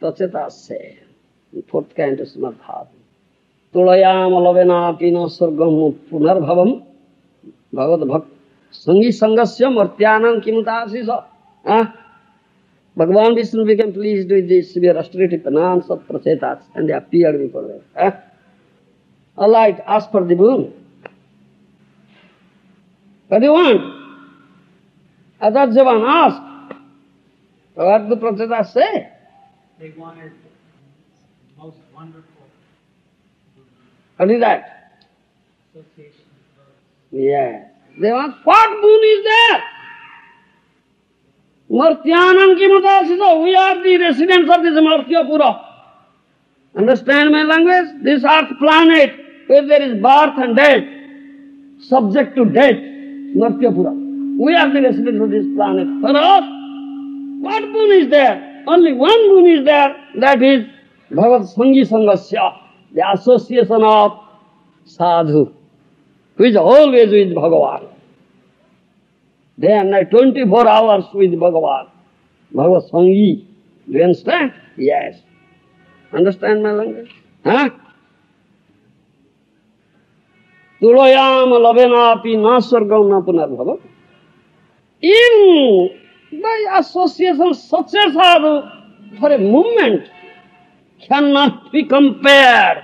Prachetasya. Fourth canto Srimad Bhagavatam. Tulayam alavena pina sargam punarbhavam bhagavad bhakt sangi sangasya martyanam kimutasisa. Bhagavan Vishnu became pleased with this severe austerity penance of Prachetas and they appeared before them. All right, ask for the boon. What do you want? Adarjavan, ask. What do Prachetas say? They wanted most wonderful. What is that? Association. Yes. They want, what boon is there? Martyanam kimutasisa. We are the residents of this Martyapura. Understand my language? This earth planet where there is birth and death, subject to death, Martyapura. We are the residents of this planet. For us, what boon is there? Only one boon is there, that is Bhagavad Sangi Sangasya, the association of sadhu, who is always with Bhagavan. Day and night, 24 hours with Bhagavan. Bhagavad Sangi. Do you understand? Yes. Understand my language? Tulayam lavenapi nasargam na punarbhava. In by association such a sadhu, for a moment, cannot be compared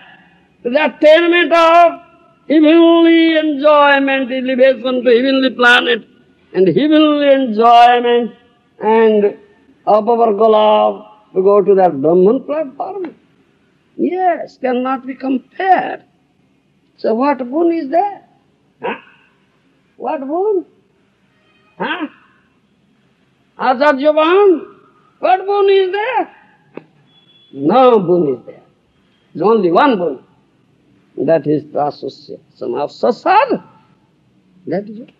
to the attainment of heavenly enjoyment, elevation to heavenly planet, and heavenly enjoyment, and of our golab to go to that Brahman platform. Yes, cannot be compared. So what boon is there? What boon? Acharyavan, what boon is there? No boon is there. There is only one boon. That is the association of sadhu. That is it.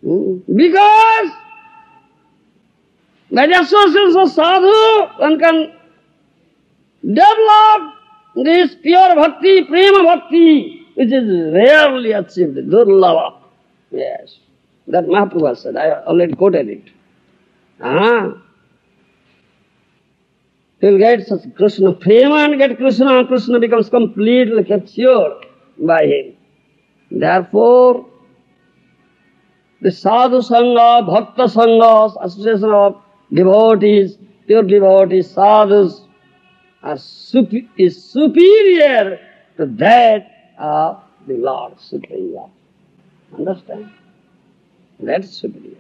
Because by the association of sadhu, one can develop this pure bhakti, prema bhakti, which is rarely achieved, durlava. Yes, that Mahaprabhu said, I already quoted it. He'll get such Krishna prema and get Krishna, and Krishna becomes completely captured by him. Therefore, the sadhu sangha, bhakta sangha, association of devotees, pure devotees, sadhus, is superior to that of the Lord Supreme. Understand? That is superior.